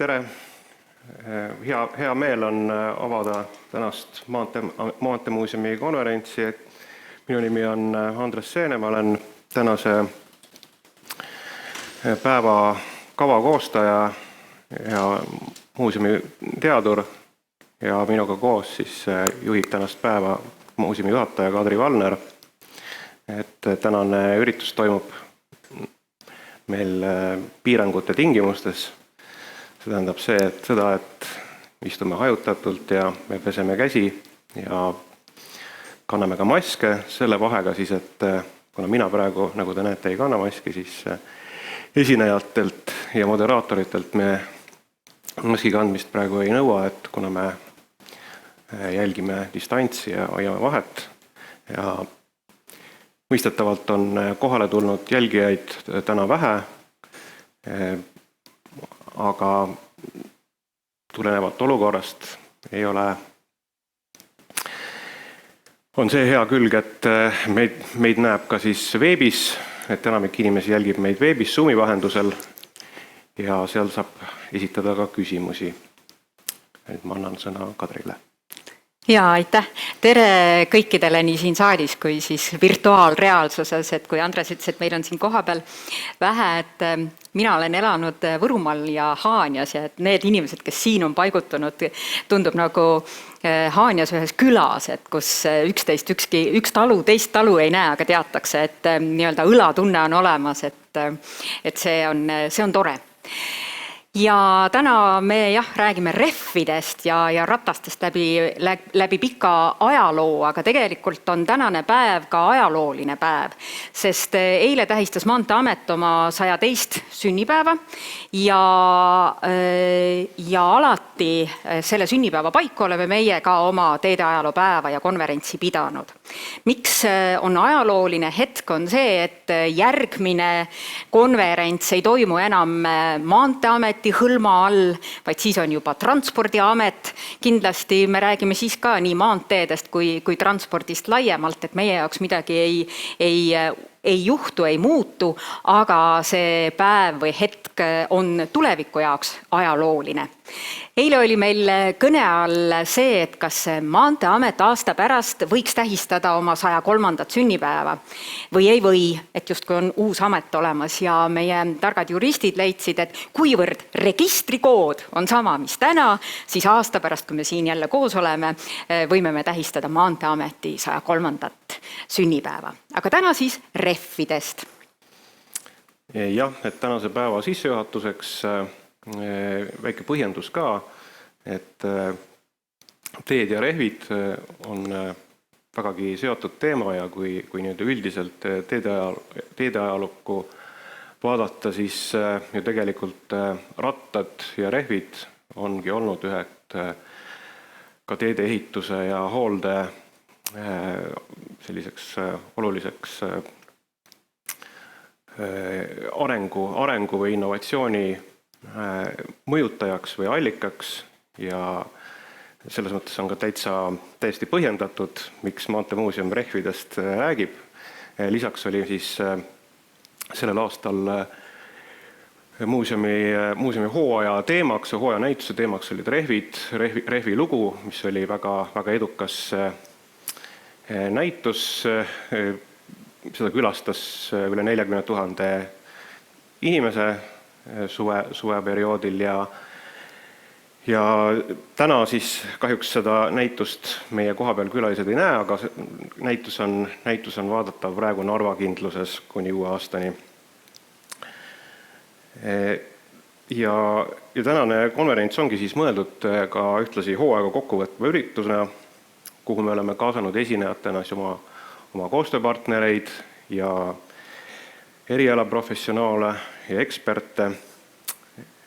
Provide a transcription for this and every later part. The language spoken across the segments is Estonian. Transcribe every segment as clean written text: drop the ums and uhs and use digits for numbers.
Tere! Hea meel on avada tänast Maanteemuuseumi konverentsi. Minu nimi on Andres Seene, ma olen tänase päeva kava koostaja ja muuseumi teadur ja minuga koos siis juhib tänast päeva muuseumi juhataja Kadri Valner. Tänane üritus toimub meil piirangute tingimustes. See tähendab seda, et istume hajutatult ja me peseme käsi ja kanname ka maske. Selle vahega siis, et kuna mina praegu, nagu te näete, ei kanna maski, siis esinejatelt ja moderaatoritelt me maski kandmist praegu ei nõua, et kuna me jälgime distantsi ja hoiame vahet. Ja mõistetavalt on kohale tulnud jälgijaid täna vähe, aga tulenevalt olukorrast on see hea külg, et meid näeb ka siis veebis, et enamik inimesi jälgib meid veebis Zoomi vahendusel ja seal saab esitada ka küsimusi. Ma annan sõna Kadrile. Ja aitäh! Tere kõikidele nii siin saalis kui siis virtuaalreaalsuses, et kui Andres ütles, et meil on siin kohapeal vähe, et mina olen elanud Võrumaal ja Haanjas ja et need inimesed, kes siin on paigutunud, tundub nagu Haanjas ühes külas, et kus üks talu, teist talu ei näe, aga teatakse, et nii-öelda õlatunne on olemas, et see on tore. Ja täna me räägime rehvidest ja ratastest läbi pika ajaloo, aga tegelikult on tänane päev ka ajalooline päev, sest eile tähistas Maanteeamet oma 102. sünnipäeva ja alati selle sünnipäeva paiku oleme meie ka oma teedeajaloopäeva ja konverentsi pidanud. Miks on ajalooline hetk on see, et järgmine konverents ei toimu enam Maanteeameti hõlma all, vaid siis on juba Transpordiamet. Kindlasti me räägime siis ka nii maanteedest kui transpordist laiemalt, et meie jaoks midagi ei juhtu, ei muutu, aga see päev või hetk on tuleviku jaoks ajalooline. Eile oli meil kõne all see, et kas Maanteeamet aasta pärast võiks tähistada oma 103. sünnipäeva või ei või, et justkui on uus amet olemas ja meie targad juristid leidsid, et kuivõrd registrikood on sama, mis täna, siis aasta pärast, kui me siin jälle koos oleme, võime me tähistada Maanteeameti 103. sünnipäeva. Aga täna siis rehvidest. Jah, et tänase päeva sissejuhatuseks väike põhjendus ka, et teed ja rehvid on vägagi seotud teema ja kui nüüd üldiselt teedeajalukku vaadata, siis ju tegelikult rattad ja rehvid ongi olnud ühed ka teede ehituse ja hoolde selliseks oluliseks arengu või innovatsiooni mõjutajaks või allikaks ja selles mõttes on ka täiesti põhjendatud, miks Maanteemuuseum rehvidest räägib. Lisaks oli siis sellel aastal muuseumi hooaja teemaks ja hooaja näituse teemaks olid rehvi lugu, mis oli väga edukas näitus. Seda külastas üle 40 000 inimese suveperioodil ja täna siis kahjuks seda näitust meie kohapeal külalised ei näe, aga näitus on vaadatav praegu Narva kindluses kuni uue aastani. Ja tänane konverents ongi siis mõeldud ka ühtlasi hooaega kokkuvõtva üritusena, kuhu me oleme kaasanud esinejatena oma koostööpartnereid ja erialaprofessionaale ja eksperte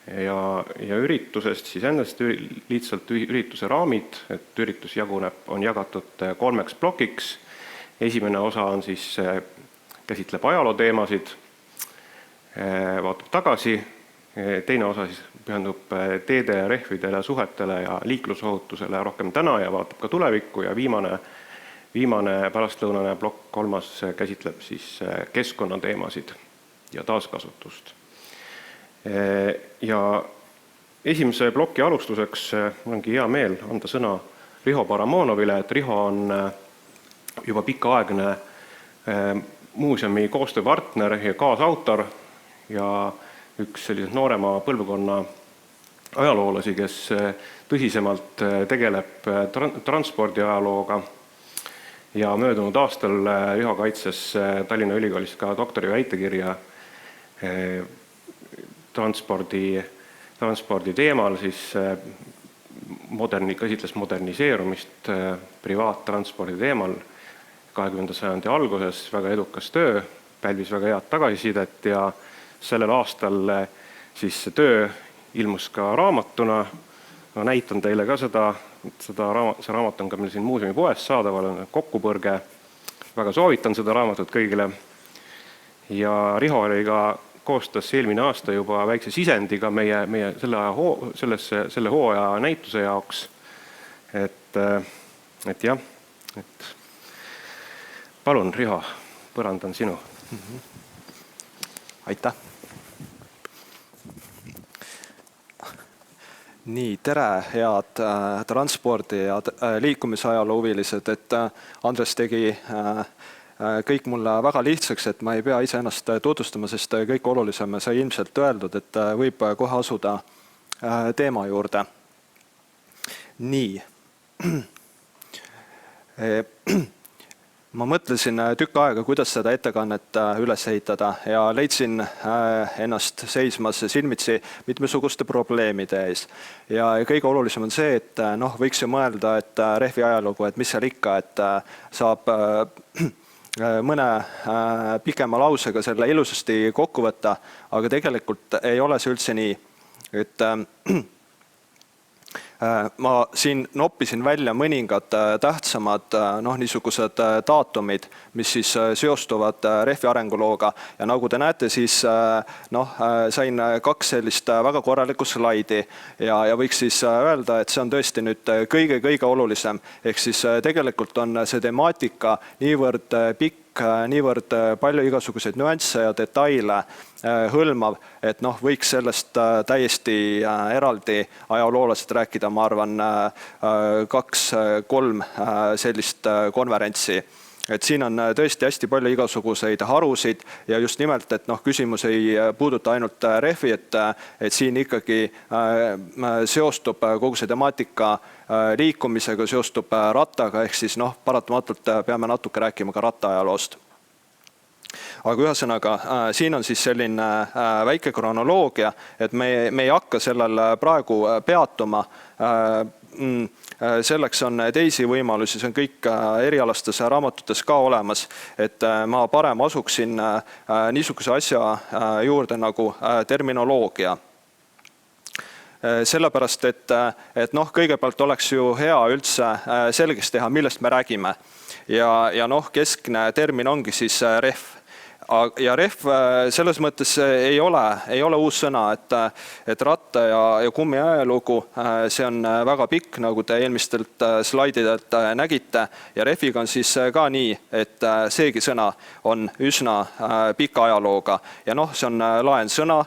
ja üritusest siis endast lihtsalt ürituse raamid, et üritus on jagatud 3 plokiks. Esimene osa on siis käsitleb ajalooteemasid, vaatab tagasi, teine osa siis pühendub teede ja rehvidele, suhetele ja liiklusohutusele rohkem täna ja vaatab ka tulevikku ja viimane pärastlõunane plokk 3. käsitleb siis keskkonnateemasid ja taaskasutust. Ja esimese ploki alustuseks mul ongi hea meel anda sõna Riho Paramonovile, et Riho on juba pikaaegne muuseumi koostööpartner ja kaasautor ja üks sellised noorema põlvkonna ajaloolasi, kes tõsisemalt tegeleb transpordiajalooga ja möödunud aastal Riho kaitses Tallinna Ülikoolis ka doktori väitekirja transpordi teemal, siis käsitles moderniseerumist privaattranspordi teemal 20. sajandi alguses, väga edukas töö, pälvis väga head tagasisidet ja sellel aastal siis see töö ilmus ka raamatuna. Ma näitan teile ka see raamat on ka meil siin muuseumipoes saadaval, on Kokkupõrge. Väga soovitan seda raamatut kõigile. Ja Riho oli ka koostas eelmine aasta juba väikse sisendiga meie selle hooaja näituse jaoks. Et jah, palun, Riho, põrand on sinu. Aitäh! Nii, tere, head transpordi ja liikumisajaloo huvilised, et Andres tegi kõik mulle väga lihtsaks, et ma ei pea ise ennast tutvustama, sest kõik olulisem sai ilmselt öeldud, et võib kohe asuda teema juurde. Nii. Ma mõtlesin tükk aega, kuidas seda ettekannet üles ehitada ja leidsin ennast seismas silmitsi mitmesuguste probleemide ees. Ja kõige olulisem on see, et võiks ju mõelda, et rehvi ajalugu, et mis seal ikka, et saab mõne pikema lausega selle ilusasti kokku võtta, aga tegelikult ei ole see üldse nii, et ma siin noppisin välja mõningad tähtsamad niisugused daatumid, mis siis seostuvad rehvi arengulooga ja nagu te näete, siis sain 2 sellist väga korralikku slaidi ja võiks siis öelda, et see on tõesti nüüd kõige olulisem, ehk siis tegelikult on see temaatika niivõrd pikk, niivõrd palju igasuguseid nüansse ja detaile hõlmav, et võiks sellest täiesti eraldi ajaloolased rääkida, ma arvan, 2-3 sellist konverentsi. Et siin on tõesti hästi palju igasuguseid harusid ja just nimelt, et küsimus ei puuduta ainult rehvi, et siin ikkagi seostub kogu see temaatika liikumisega, seostub rattaga, ehk siis paratamatult peame natuke rääkima ka rattaajaloost. Aga ühesõnaga, siin on siis selline väike kronoloogia, et me ei hakka sellel praegu peatuma. Selleks on teisi võimalusi, see on kõik erialastes raamatutes ka olemas, et ma parem asuksin niisuguse asja juurde nagu terminoloogia. Sellepärast, et kõigepealt oleks ju hea üldse selgeks teha, millest me räägime. Ja keskne termin ongi siis rehv. Ja rehv selles mõttes ei ole uus sõna, et ratta ja kummi ajalugu, see on väga pikk, nagu te eelmistelt slaididelt nägite, ja rehviga on siis ka nii, et seegi sõna on üsna pika ajalooga. Ja see on laen sõna,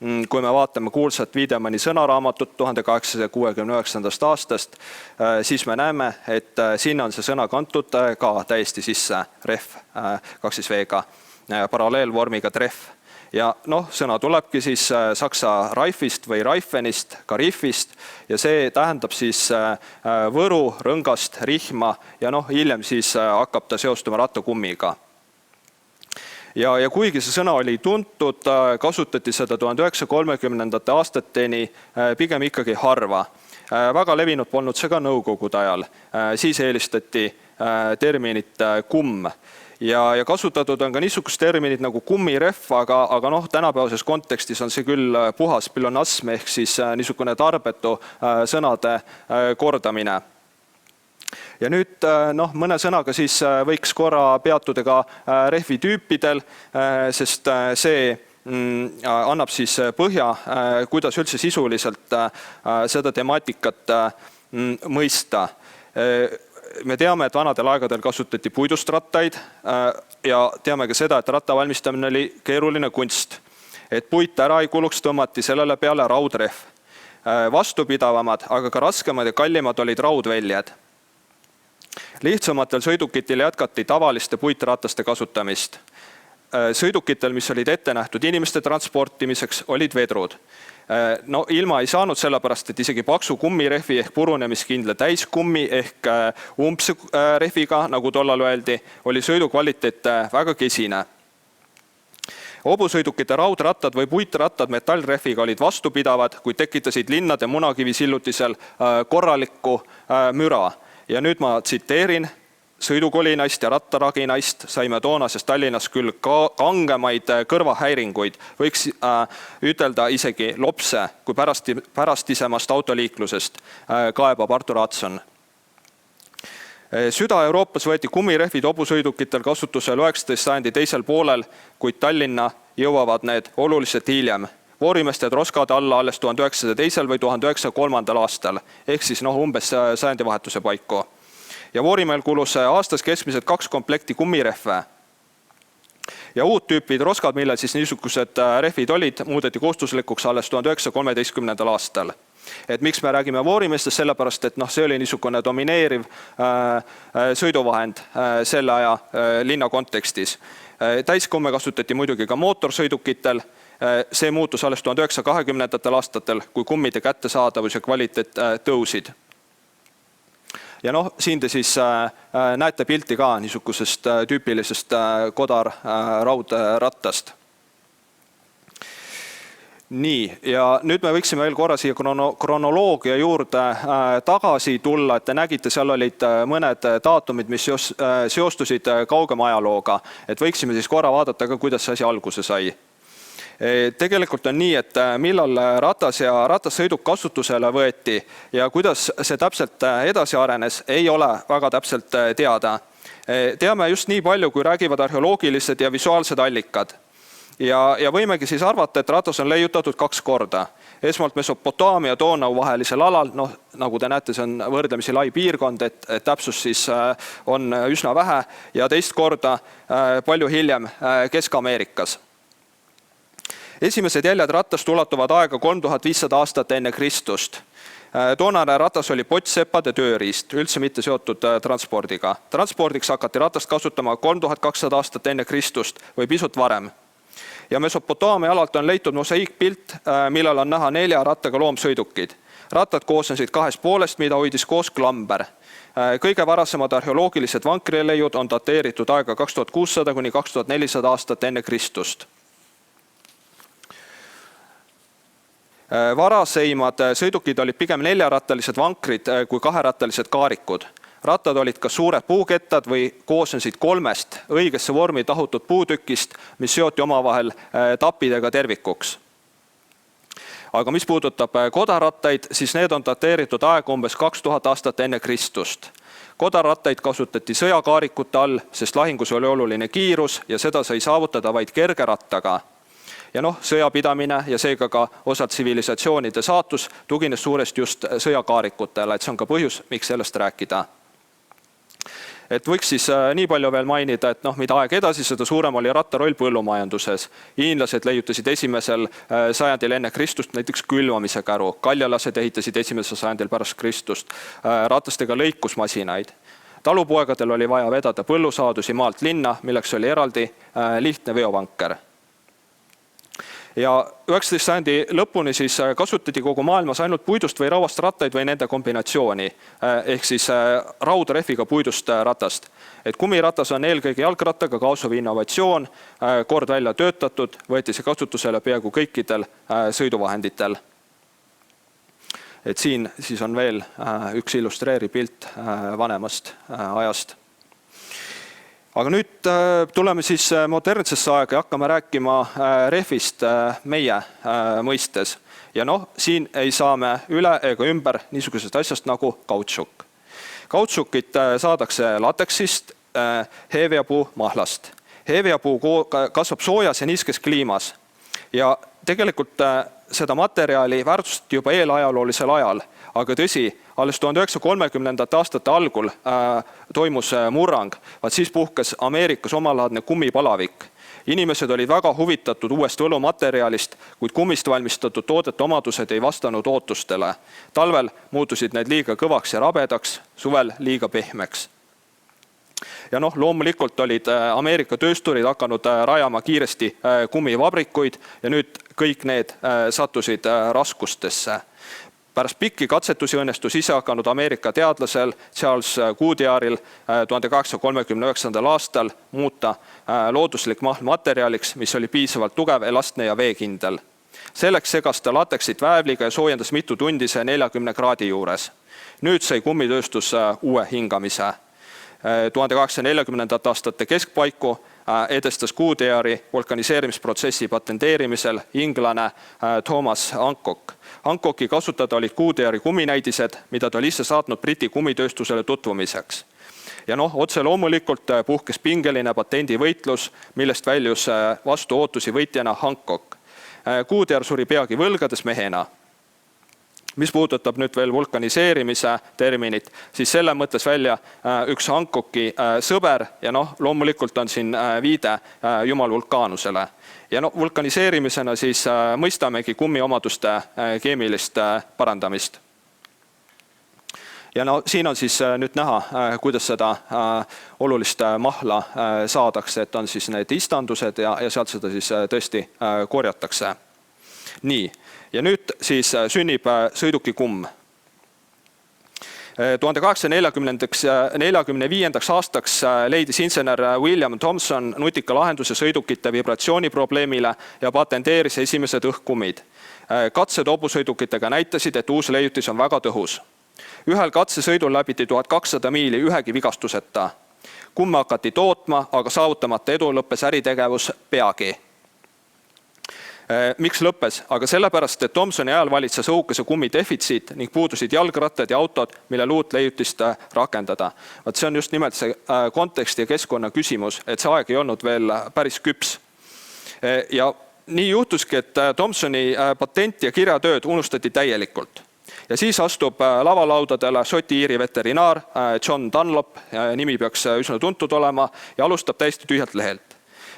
kui me vaatame kuulsat Wiedemanni sõnaraamatut 1869. aastast, siis me näeme, et siin on see sõna kantud ka täiesti sisse, rehv 2 V-ga. Paralleelvormiga trehv. Ja sõna tulebki siis saksa Reifist või Reifenist, ka riffist, ja see tähendab siis võru, rõngast, rihma ja hiljem siis hakkab ta seostuma rattakummiga. Ja kuigi see sõna oli tuntud, kasutati seda 1930. aastateni pigem ikkagi harva. Väga levinud polnud see ka nõukogude ajal. Siis eelistati terminit kumm. Ja kasutatud on ka niisugust terminit nagu kummirehv, aga tänapäevases kontekstis on see küll puhas pilonasm ehk siis niisugune tarbetu sõnade kordamine. Ja nüüd mõne sõnaga siis võiks korra peatuda ka rehvi tüüpidel, sest see annab siis põhja, kuidas üldse sisuliselt seda temaatikat mõista. Me teame, et vanadel aegadel kasutati puidust rattaid ja teame ka seda, et ratta valmistamine oli keeruline kunst. Et puit ära ei kuluks, tõmmati sellele peale raudrehv. vastupidavamad, aga ka raskemad ja kallimad olid raudväljad. Lihtsamatel sõidukitel jätkati tavaliste puitrataste kasutamist. Sõidukitel, mis olid ette nähtud inimeste transportimiseks, olid vedrud. No ilma ei saanud sellepärast, et isegi paksu kummirehvi ehk purunemiskindla täiskummi ehk umbsrehviga, nagu tollal öeldi, oli sõidu kvaliteet väga kesine. Hobusõidukite raudrattad või puitrattad metallrehviga olid vastupidavad, kuid tekitasid linnade munakivisillutisel korralikku müra. Ja nüüd ma tsiteerin, sõidukolinaist ja rattaraginaist saime toonases Tallinnas küll kangemaid kõrvahäiringuid, võiks ütelda isegi lopse kui pärastisemast autoliiklusest, kaebab Artur Adson. Süda-Euroopas võeti kummirehvid hobusõidukitel kasutusel 19. sajandi teisel poolel, kuid Tallinna jõuavad need oluliselt hiljem. Voorimeste troskade alla alles 1902. või 1903. aastal, ehk siis umbes sajandivahetuse paiku. Ja Voorimeel kulus aastas keskmiselt 2 komplekti kummirehve. Ja uut tüüpi troskad, millel siis niisugused rehvid olid, muudeti kohustuslikuks alles 1913. aastal. Et miks me räägime Voorimestest, sellepärast, et see oli niisugune domineeriv sõiduvahend selle aja linna kontekstis. Täiskumme kasutati muidugi ka mootorsõidukitel. See muutus alles 1920. aastatel, kui kummide kättesaadavus ja kvaliteet tõusid. Ja siin te siis näete pilti ka niisugusest tüüpilisest kodar raudrattast. Nii, ja nüüd me võiksime veel korra siia kronoloogia juurde tagasi tulla, et te nägite, seal olid mõned daatumid, mis seostusid kaugema ajalooga, et võiksime siis korra vaadata ka, kuidas see asi alguse sai. Tegelikult on nii, et millal ratas ja ratassõiduk kasutusele võeti ja kuidas see täpselt edasi arenes, ei ole väga täpselt teada. Teame just nii palju, kui räägivad arheoloogilised ja visuaalsed allikad. Ja võimegi siis arvata, et ratas on leiutatud 2 korda. Esmalt Mesopotaamia ja Donau vahelisel alal, nagu te näete, see on võrdlemisi lai piirkond, et täpsus siis on üsna vähe, ja teist korda palju hiljem Kesk-Ameerikas. Esimesed jäljed rattast ulatuvad aega 3500 aastat enne Kristust. Toonane ratas oli pottsepade tööriist, üldse mitte seotud transpordiga. Transpordiks hakati ratast kasutama 3200 aastat enne Kristust või pisut varem. Ja Mesopotaamia alalt on leitud mosaiikpilt, millel on näha 4 rattaga loomsõidukid. Rattad koosnesid 2 poolest, mida hoidis koos klamber. Kõige varasemad arheoloogilised vankrileiud on dateeritud aega 2600 kuni 2400 aastat enne Kristust. Varaseimad sõidukid olid pigem 4-rattalised vankrid kui 2-rattalised kaarikud. Rattad olid ka suured puukettad või koosnesid 3 õigesse vormi tahutud puutükist, mis seoti omavahel tappidega tervikuks. Aga mis puudutab kodarattaid, siis need on dateeritud aega umbes 2000 aastat enne Kristust. Kodarattaid kasutati sõjakaarikute all, sest lahingus oli oluline kiirus ja seda sai saavutada vaid kerge rattaga. Ja sõjapidamine ja seega ka osa tsivilisatsioonide saatus tugines suuresti just sõjakaarikutele, et see on ka põhjus, miks sellest rääkida. Et võiks siis nii palju veel mainida, et mida aeg edasi, seda suurem oli rattaroll põllumajanduses. Hiinlased leiutasid 1. sajandil enne Kristust näiteks külvamise käru, kaljalased ehitasid 1. sajandil pärast Kristust, ratastega lõikusmasinaid. Talupoegadel oli vaja vedada põllusaadusi maalt linna, milleks oli eraldi lihtne veovanker. Ja 19. sajandi lõpuni siis kasutati kogu maailmas ainult puidust või rauast rattaid või nende kombinatsiooni, ehk siis raudrehviga puidust ratast. Et kummiratas on eelkõige jalgrattaga kaasuv innovatsioon, kord välja töötatud, võeti see kasutusele peaaegu kõikidel sõiduvahenditel. Et siin siis on veel üks illustreeriv pilt vanemast ajast. Aga nüüd tuleme siis modernsesse aega ja hakkame rääkima rehvist meie mõistes. Ja siin ei saa me üle ega ümber niisugusest asjast nagu kautsuk. Kautsukit saadakse lateksist, heeviapuu mahlast. Heeviapuu kasvab soojas ja niiskes kliimas. Ja tegelikult seda materjali väärtustati juba eelajaloolisel ajal, aga tõsi, alles 1930. aastate algul toimus murrang, vaat siis puhkes Ameerikas omalaadne kummipalavik. Inimesed olid väga huvitatud uuest võlumaterjalist, kuid kummist valmistatud toodete omadused ei vastanud ootustele. Talvel muutusid need liiga kõvaks ja rabedaks, suvel liiga pehmeks. Ja loomulikult olid Ameerika töösturid hakanud rajama kiiresti kummivabrikuid ja nüüd kõik need sattusid raskustesse. Pärast pikki katsetusi õnnestus ise hakanud Ameerika teadlasel Charles Goodyearil 1839. aastal muuta looduslik mahl materjaliks, mis oli piisavalt tugev, elastne ja veekindel. Selleks segas ta lateksit väävliga ja soojendas mitu tundi see 40 kraadi juures. Nüüd sai kummitööstus uue hingamise. 1840. aastate keskpaiku edestas Goodyeari vulkaniseerimisprotsessi patenteerimisel inglane Thomas Hancock. Hancocki kasutada olid Goodyeari kumminäidised, mida ta oli ise saatnud Briti kummitööstusele tutvumiseks. Ja otse loomulikult puhkes pingeline patendivõitlus, millest väljus vastu ootusi võitjana Hancock. Goodyear suri peagi võlgades mehena. Mis puudutab nüüd veel vulkaniseerimise terminit, siis selle mõtles välja üks Hancocki sõber ja loomulikult on siin viide Jumal vulkaanusele. Ja vulkaniseerimisena siis mõistamegi kummiomaduste keemilist parandamist. Ja siin on siis nüüd näha, kuidas seda olulist mahla saadakse, et on siis need istandused ja sealt seda siis tõesti korjatakse. Nii. Ja nüüd siis sünnib sõidukikumm. 1845. aastaks leidis insener William Thomson nutika lahenduse sõidukite vibratsiooniprobleemile ja patenteeris esimesed õhkkummid. Katsed hobusõidukitega näitasid, et uus leiutis on väga tõhus. Ühel katsesõidul läbiti 1200 miili ühegi vigastuseta. Kumme hakati tootma, aga saavutamata edu lõppes äritegevus peagi. Miks lõppes? Aga sellepärast, et Thomsoni ajal valitses õhukese kummi defitsiit ning puudusid jalgrattad ja autod, mille uut leiutist rakendada. See on just nimelt see konteksti ja keskkonna küsimus, et see aeg ei olnud veel päris küps. Ja nii juhtuski, et Thomsoni patent ja kirjatööd unustati täielikult. Ja siis astub lavalaudadele Šoti-Iiri veterinaar John Dunlop, nimi peaks üsna tuntud olema, ja alustab täiesti tühjalt lehelt.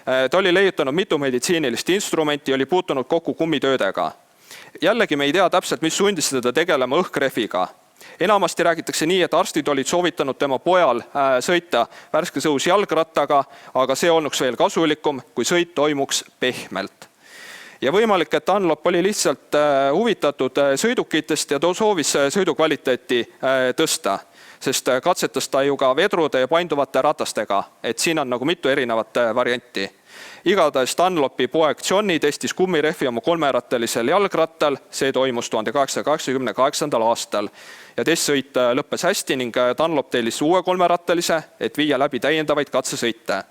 Ta oli leiutanud mitu meditsiinilist instrumenti ja oli puutunud kokku kummitöödega. Jällegi me ei tea täpselt, mis sundis teda tegelema õhkrehviga. Enamasti räägitakse nii, et arstid olid soovitanud tema pojal sõita värskes õhus jalgrattaga, aga see olnuks veel kasulikum, kui sõit toimuks pehmelt. Ja võimalik, et Dunlop oli lihtsalt huvitatud sõidukitest ja ta soovis sõidu kvaliteeti tõsta, sest katsetas ta ju ka vedrude ja painduvate ratastega, et siin on nagu mitu erinevat varianti. Igatahes Dunlopi poeg Johnny testis kummirehvi oma 3-rattalisel jalgrattal, see toimus 1888. aastal. Ja testsõit lõppes hästi ning Dunlop tellis uue 3-rattalise, et viia läbi täiendavaid katsesõite.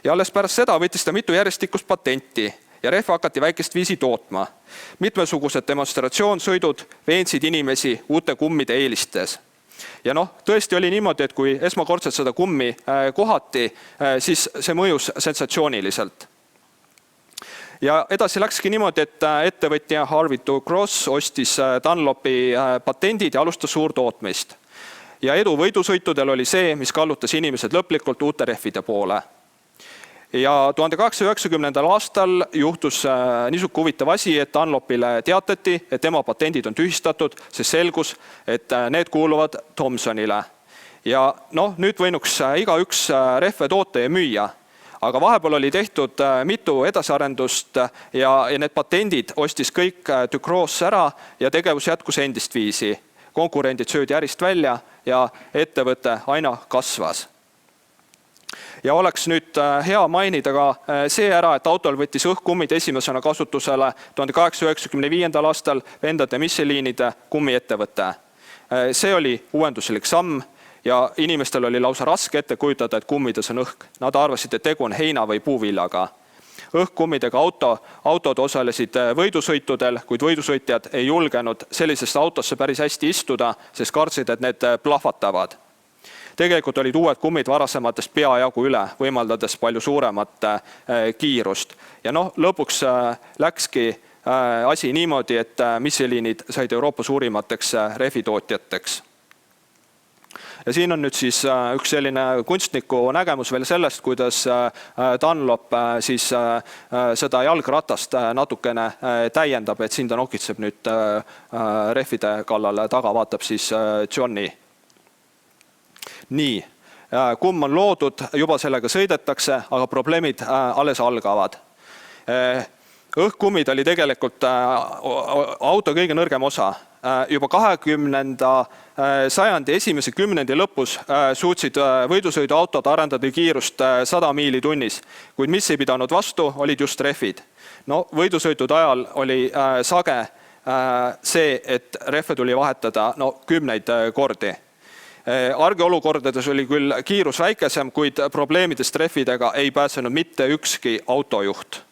Ja alles pärast seda võttis ta mitu järjestikust patenti ja rehve hakati väikest viisi tootma. Mitmesugused demonstratsioonsõidud veensid inimesi uute kummide eelistes. Ja tõesti oli niimoodi, et kui esmakordselt seda kummi kohati, siis see mõjus sensatsiooniliselt. Ja edasi läkski niimoodi, et ettevõtja Harvey Cross ostis Dunlopi patendid ja alustas suurtootmist. Ja edu võidusõitudel oli see, mis kallutas inimesed lõplikult uute rehvide poole. Ja 1890. aastal juhtus niisugune huvitav asi, et Dunlopile teatati, et tema patendid on tühistatud, sest selgus, et need kuuluvad Thomsonile. Ja nüüd võinuks igaüks rehve toota ja müüa, aga vahepeal oli tehtud mitu edasiarendust ja need patendid ostis kõik Ducros ära ja tegevus jätkus endist viisi. Konkurendid söödi ärist välja ja ettevõte aina kasvas. Ja oleks nüüd hea mainida ka see ära, et autol võttis õhkkummid esimesena kasutusele 1895. aastal vendade Michelinide kummiettevõte. See oli uuenduslik samm ja inimestel oli lausa raske ette kujutada, et kummides on õhk. Nad arvasid, et tegu on heina või puuvillaga. Õhkkummidega autod osalesid võidusõitudel, kuid võidusõitjad ei julgenud sellisesse autosse päris hästi istuda, sest kartsid, et need plahvatavad. Tegelikult olid uued kummid varasematest peajagu üle, võimaldades palju suuremat kiirust. Ja lõpuks läkski asi niimoodi, et Michelinid said Euroopa suurimateks rehvitootjateks. Ja siin on nüüd siis üks selline kunstniku nägemus veel sellest, kuidas Dunlop siis seda jalgratast natukene täiendab, et siin ta nokitseb nüüd rehvide kallal, taga vaatab siis Johni. Nii, kumm on loodud, juba sellega sõidetakse, aga probleemid alles algavad. Õhkkummid oli tegelikult auto kõige nõrgem osa. Juba 20. sajandi esimese kümnendi lõpus suutsid võidusõiduautod arendada kiirust 100 miili tunnis, kuid mis ei pidanud vastu, olid just rehvid. No, võidusõitude ajal oli sage see, et rehve tuli vahetada kümneid kordi. Argiolukordades oli küll kiirus väikesem, kuid probleemidest rehvidega ei pääsenud mitte ükski autojuht.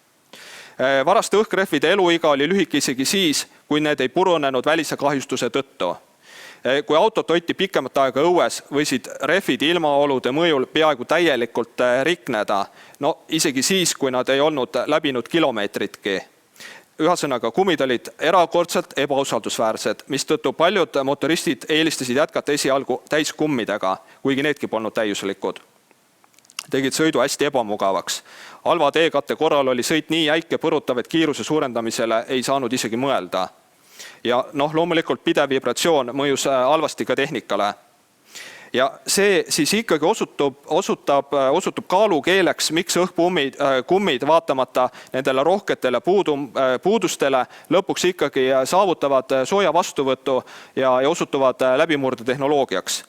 Varaste õhkrehvide eluiga oli lühike isegi siis, kui need ei purunenud välise kahjustuse tõttu. Kui autot hoiti pikemat aega õues, võisid rehvid ilmaolude mõjul peaaegu täielikult rikneda, isegi siis, kui nad ei olnud läbinud kilomeetritki. Ühesõnaga, kummid olid erakordselt ebausaldusväärsed, mistõttu paljud motoristid eelistasid jätkata esialgu täiskummidega, kuigi needki polnud täiuslikud. Tegid sõidu hästi ebamugavaks. Halva teekatte korral oli sõit nii jäik ja põrutav, et kiiruse suurendamisele ei saanud isegi mõelda. Ja loomulikult pidev vibratsioon mõjus halvasti ka tehnikale. Ja see siis ikkagi osutub kaalukeeleks, miks õhkummid vaatamata nendele rohketele puudustele lõpuks ikkagi saavutavad sooja vastuvõttu ja osutuvad läbimurdetehnoloogiaks.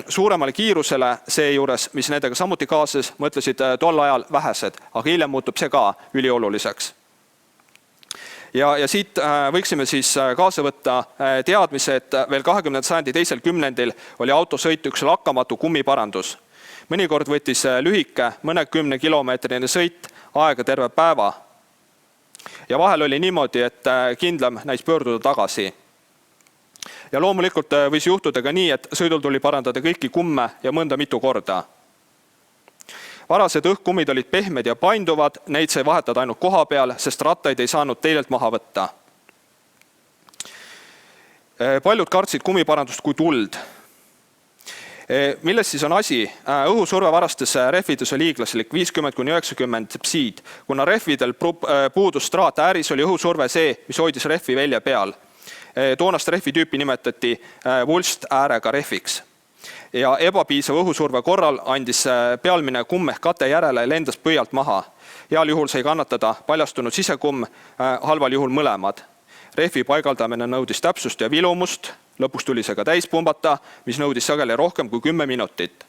Suuremale kiirusele seejuures, mis nendega samuti kaasas, mõtlesid tol ajal vähesed, aga hiljem muutub see ka ülioluliseks. Ja siit võiksime siis kaasa võtta teadmise, et veel 20. sajandi teisel kümnendil oli autosõit üks lakkamatu kummiparandus. Mõnikord võttis lühike mõnekümne kilomeetrine sõit aega terve päeva. Ja vahel oli niimoodi, et kindlam näis pöörduda tagasi. Ja loomulikult võis juhtuda ka nii, et sõidul tuli parandada kõiki kumme ja mõnda mitu korda. Varased õhkkummid olid pehmed ja painduvad, neid sai vahetada ainult koha peal, sest rattaid ei saanud teilelt maha võtta. Paljud kartsid kummiparandust kui tuld. Milles siis on asi? Õhusurve varastes rehvides oli hiiglaslik 50–90 psiid. Kuna rehvidel puudus straat ääris, oli õhusurve see, mis hoidis rehvi välja peal. Toonast rehvitüüpi nimetati vulst äärega rehviks. Ja ebapiisav õhusurve korral andis pealmine kumm ehk kate järele ja lendas pöialt maha. Heal juhul sai kannatada paljastunud sisekumm, halval juhul mõlemad. Rehvi paigaldamine nõudis täpsust ja vilumust, lõpuks tuli see ka täis pumbata, mis nõudis sageli rohkem kui 10 minutit.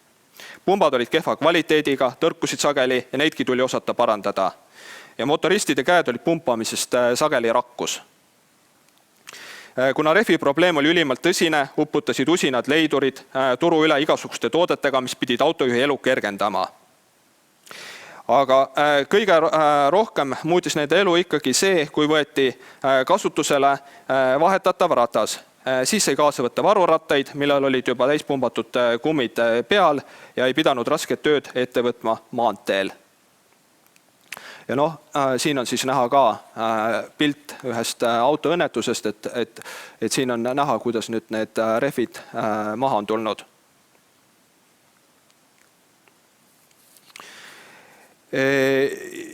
Pumbad olid kehva kvaliteediga, tõrkusid sageli ja neidki tuli osata parandada. Ja motoristide käed olid pumpamisest sageli rakkus. Kuna rehvi probleem oli ülimalt tõsine, uputasid usinad leidurid turu üle igasuguste toodetega, mis pidid autojuhi elu kergendama. Aga kõige rohkem muutis nende elu ikkagi see, kui võeti kasutusele vahetatav ratas. Siis sai kaasa võtta varurattaid, millel olid juba täispumbatud kummid peal ja ei pidanud rasket tööd ette võtma maanteel. Ja siin on siis näha ka pilt ühest autoõnnetusest, et siin on näha, kuidas nüüd need rehvid maha on tulnud.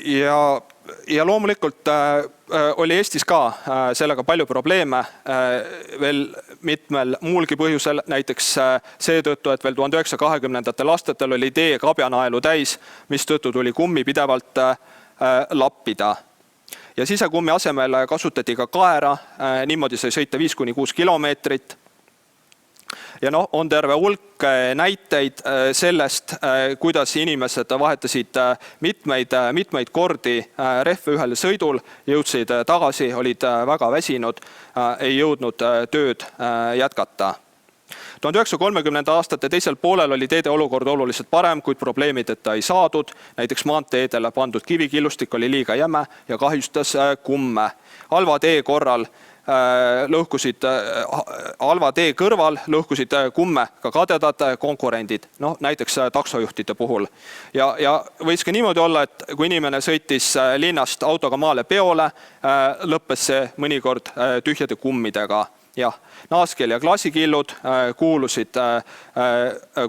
Ja loomulikult oli Eestis ka sellega palju probleeme veel mitmel muulgi põhjusel, näiteks seetõttu, et veel 1920. aastatel oli tee kabjanaelu täis, mis tõttu tuli kummi pidevalt lappida. Ja sisekummi asemel kasutati ka kaera, niimoodi sai sõita 5–6 kilomeetrit. Ja on terve hulk näiteid sellest, kuidas inimesed vahetasid mitmeid kordi rehve ühel sõidul, jõudsid tagasi, olid väga väsinud, ei jõudnud tööd jätkata. 1930. aastate teisel poolel oli teede olukord oluliselt parem, kuid probleemideta ei saadud. Näiteks maanteedele pandud kivikillustik oli liiga jäme ja kahjustas kumme. Halva tee kõrval lõhkusid kumme ka kadedad konkurendid, näiteks taksojuhtide puhul. Ja võis ka niimoodi olla, et kui inimene sõitis linnast autoga maale peole, lõppes see mõnikord tühjade kummidega. jah, naaskeel ja klaasikillud kuulusid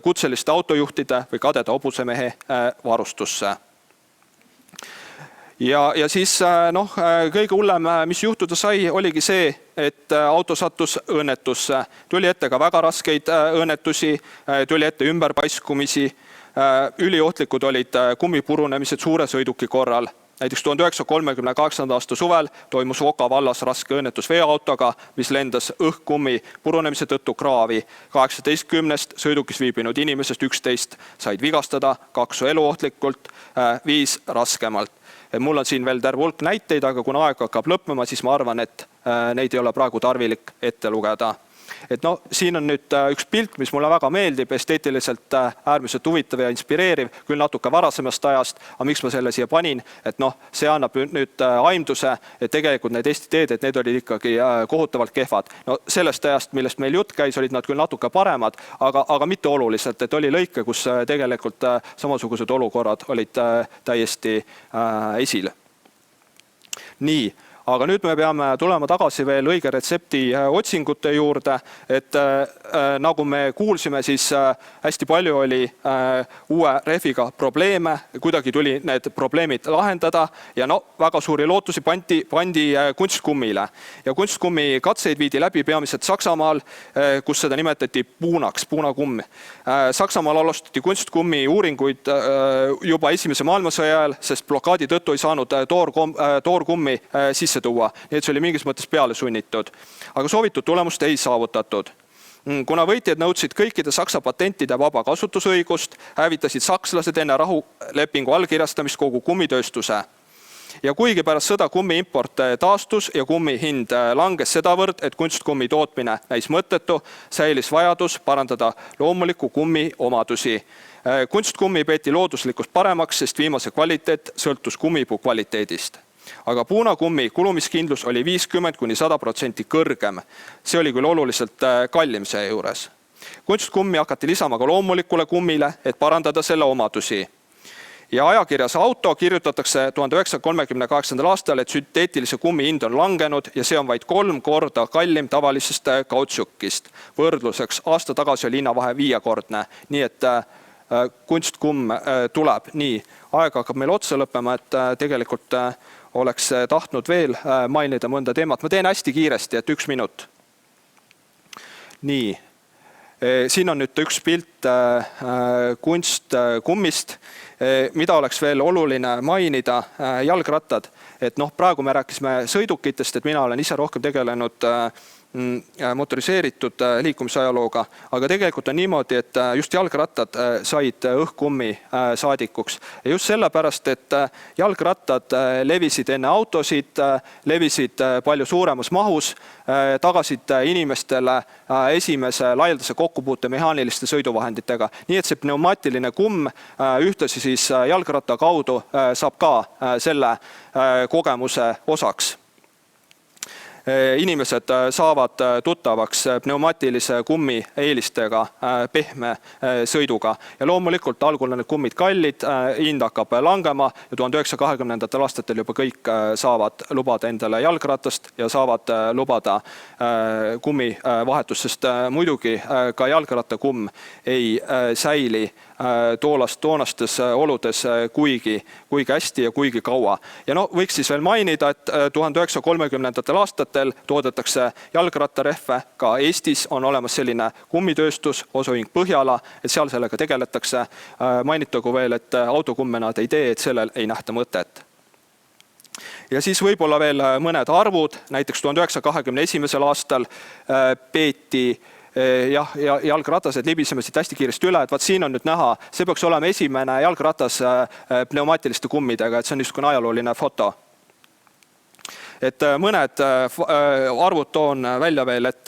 kutseliste autojuhtide või kadeda hobusemehe varustusse. Ja siis kõige hullem, mis juhtuda sai, oligi see, et auto sattus õnnetusse. Tuli ette ka väga raskeid õnnetusi, tuli ette ümberpaiskumisi, üliohtlikud olid kummipurunemised suure sõiduki korral. Näiteks 1938. aasta suvel toimus Voka vallas raske õnnetus veoautoga, mis lendas õhkkummi purunemise tõttu kraavi. 18 sõidukis viibinud inimesest 11 said vigastada, 2 eluohtlikult, 5 raskemalt. Mul on siin veel terve hulk näiteid, aga kuna aeg hakkab lõppema, siis ma arvan, et neid ei ole praegu tarvilik ette lugeda. Siin on nüüd üks pilt, mis mulle väga meeldib, esteetiliselt äärmiselt huvitav ja inspireeriv, küll natuke varasemast ajast, aga miks ma selle siia panin, et see annab nüüd aimduse, et tegelikult need Eesti teed, et need olid ikkagi kohutavalt kehvad. Sellest ajast, millest meil jutt käis, olid nad küll natuke paremad, aga mitte oluliselt, et oli lõike, kus tegelikult samasugused olukorrad olid täiesti esil. Nii. Aga nüüd me peame tulema tagasi veel õige retsepti otsingute juurde, et nagu me kuulsime, siis hästi palju oli uue rehviga probleeme, kuidagi tuli need probleemid lahendada ja väga suuri lootusi pandi kunstkummile. Ja kunstkummi katseid viidi läbi peamiselt Saksamaal, kus seda nimetati puunaks, puunakumm. Saksamaal alustati kunstkummi uuringuid juba Esimese maailmasõja ajal, sest blokaadi tõttu ei saanud toorkummi sisse tuua, nii et see oli mingis mõttes peale sunnitud. Aga soovitud tulemust ei saavutatud. Kuna võitjad nõudsid kõikide Saksa patentide vaba kasutusõigust, hävitasid sakslased enne rahulepingu allkirjastamist kogu kummitööstuse. Ja kuigi pärast sõda kummi import taastus ja kummi hind langes sedavõrd, et kunstkummi tootmine näis mõttetu, säilis vajadus parandada loomuliku kummi omadusi. Kunstkummi peeti looduslikult paremaks, sest viimase kvaliteet sõltus kummipuu kvaliteedist. Aga puunakummi kulumiskindlus oli 50–100% kõrgem. See oli küll oluliselt kallim see juures. Kunstkummi hakati lisama ka loomulikule kummile, et parandada selle omadusi. Ja ajakirjas Auto kirjutatakse 1938. aastal, et sünteetilise kummi hind on langenud ja see on vaid 3 korda kallim tavalisest kautsjukist. Võrdluseks aasta tagasi oli hinnavahe 5-kordne, nii et kunstkumm tuleb. Nii, aeg hakkab meil otsa lõppema, et tegelikult oleks tahtnud veel mainida mõnda teemat. Ma teen hästi kiiresti, et 1 minut. Nii, siin on nüüd üks pilt kunstkummist, mida oleks veel oluline mainida, jalgrattad. Et praegu me rääkisime sõidukitest, et mina olen ise rohkem tegelenud motoriseeritud liikumisajalooga, aga tegelikult on niimoodi, et just jalgrattad said õhkummi saadikuks. Ja just sellepärast, et jalgrattad levisid enne autosid, levisid palju suuremas mahus, tagasid inimestele esimese laialdase kokkupuute mehaaniliste sõiduvahenditega. Nii et see pneumaatiline kumm ühtlasi siis jalgratta kaudu saab ka selle kogemuse osaks. Inimesed saavad tuttavaks pneumaatilise kummi eelistega pehme sõiduga. Ja loomulikult algul on need kummid kallid, hind hakkab langema ja 1920. aastatel juba kõik saavad lubada endale jalgratast ja saavad lubada kummi vahetust, sest muidugi ka jalgrattakumm ei säili toonastes oludes kuigi hästi ja kuigi kaua. Ja võiks siis veel mainida, et 1930. aastatel toodetakse jalgrattarehve. Ka Eestis on olemas selline kummitööstus, Osaühing Põhjala, et seal sellega tegeletakse. Mainitagu veel, et autokumme nad ei tee, et sellel ei nähta mõtet. Ja siis võib-olla veel mõned arvud. Näiteks 1921. aastal peeti jalgratased libisemesid hästi kiiresti üle, et vaat siin on nüüd näha, see peaks olema esimene jalgratas pneumaatiliste kummidega, et see on niisugune ajalooline foto. Et mõned arvud toon välja veel, et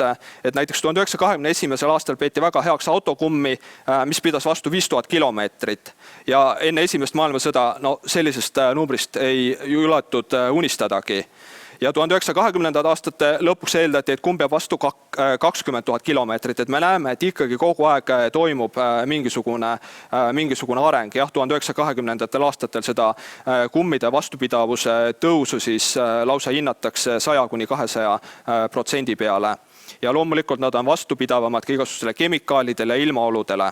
näiteks 1921. aastal peeti väga heaks autokummi, mis pidas vastu 5000 kilomeetrit. Ja enne esimest maailmasõda sellisest numbrist ei juletud unistadagi. Ja 1920. aastate lõpuks eeldati, et kumb peab vastu 20 000 kilomeetrit, et me näeme, et ikkagi kogu aeg toimub mingisugune areng. Jah, 1920. aastatel seda kummide vastupidavuse tõusu siis lausa hinnatakse 100–200% peale. ja loomulikult nad on vastupidavamad ka igasugustele kemikaalidele ja ilmaoludele.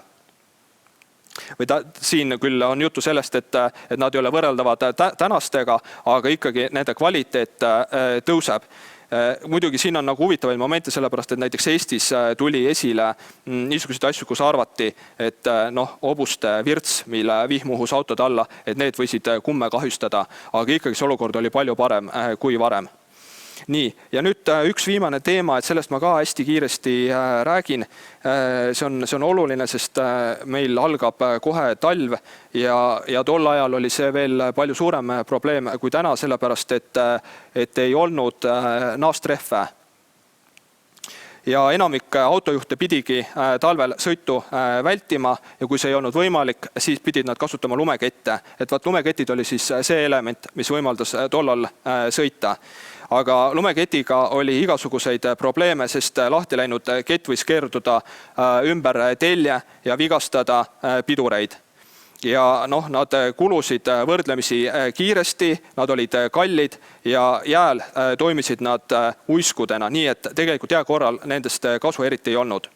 Siin küll on juttu sellest, et nad ei ole võrreldavad tänastega, aga ikkagi nende kvaliteet tõuseb. Muidugi siin on nagu huvitavaid momente, sellepärast et näiteks Eestis tuli esile niisuguseid asju, kus arvati, et hobuste virts, mille vihmuhus autod alla, et need võisid kumme kahjustada, aga ikkagi see olukord oli palju parem kui varem. Nii, ja nüüd üks viimane teema, et sellest ma ka hästi kiiresti räägin. See on oluline, sest meil algab kohe talv ja tol ajal oli see veel palju suurem probleem kui täna, sellepärast et ei olnud naastrehve. Ja enamik autojuhte pidigi talvel sõitu vältima ja kui see ei olnud võimalik, siis pidid nad kasutama lumekette. Et lumeketid oli siis see element, mis võimaldas tollal sõita. Aga lumeketiga oli igasuguseid probleeme, sest lahti läinud kett võis keerutuda ümber telje ja vigastada pidureid. Ja nad kulusid võrdlemisi kiiresti, nad olid kallid ja jääl toimisid nad uiskudena, nii et tegelikult jää korral nendest kasu eriti ei olnud.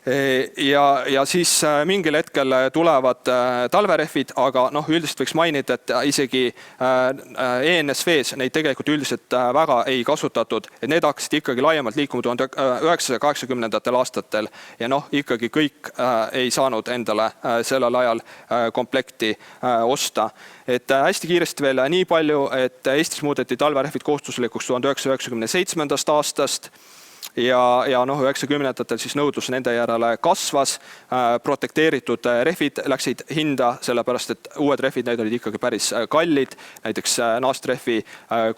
Ja siis mingil hetkel tulevad talverehvid, aga üldiselt võiks mainida, et isegi ENSV-s neid tegelikult üldiselt väga ei kasutatud. Et need hakkasid ikkagi laiemalt liikuma 1980. aastatel ja ikkagi kõik ei saanud endale sellel ajal komplekti osta. Et hästi kiiresti veel nii palju, et Eestis muudeti talverehvid kohustuslikuks 1997. aastast. Ja 90-ndatel siis nõudlus nende järele kasvas, protekteeritud rehvid läksid hinda, sellepärast et uued rehvid need olid ikkagi päris kallid, näiteks naastrehvi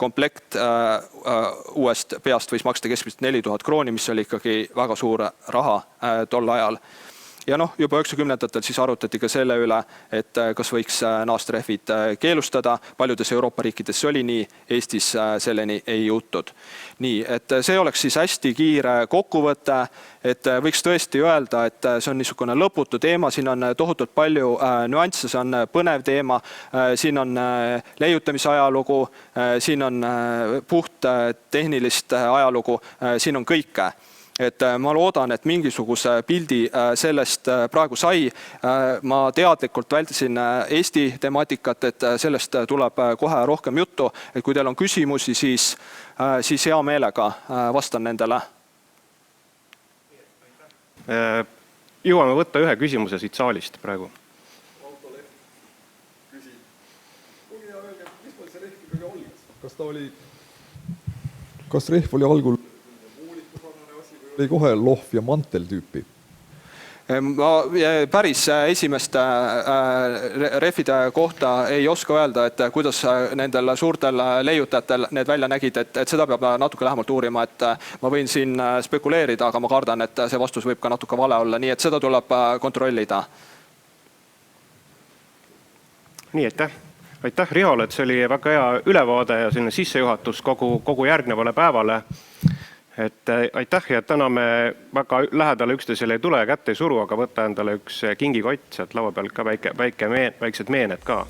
komplekt uuest peast võis maksta keskmiselt 4000 krooni, mis oli ikkagi väga suur raha tol ajal. Ja juba 90-ndatel siis arutati ka selle üle, et kas võiks naastrehvid keelustada. Paljudes Euroopa riikides see oli nii, Eestis selleni ei jõutud. Nii, et see oleks siis hästi kiire kokkuvõte, et võiks tõesti öelda, et see on niisugune lõputu teema, siin on tohutult palju nüansse, see on põnev teema, siin on leiutamise ajalugu, siin on puht tehnilist ajalugu, siin on kõike. Et ma loodan, et mingisuguse pildi sellest praegu sai. Ma teadlikult vältisin Eesti temaatikat, et sellest tuleb kohe rohkem juttu. Et kui teil on küsimusi, siis hea meelega vastan nendele. Jõuame võtta ühe küsimuse siit saalist praegu. Kas rehv oli algul oli kohe lohv ja mantel tüüpi? Ma päris esimest rehvide kohta ei oska öelda, et kuidas nendel suurtel leiutajatel need välja nägid, et seda peab natuke lähemalt uurima, et ma võin siin spekuleerida, aga ma kardan, et see vastus võib ka natuke vale olla, nii et seda tuleb kontrollida. Nii, aitäh Rihole, et see oli väga hea ülevaade ja selline sissejuhatus kogu järgnevale päevale. Et aitäh ja täna me väga lähedale üksteisele ei tule ja kätte ei suru, aga võtta endale üks kingikott, sealt laua peal ka väiksed meened ka.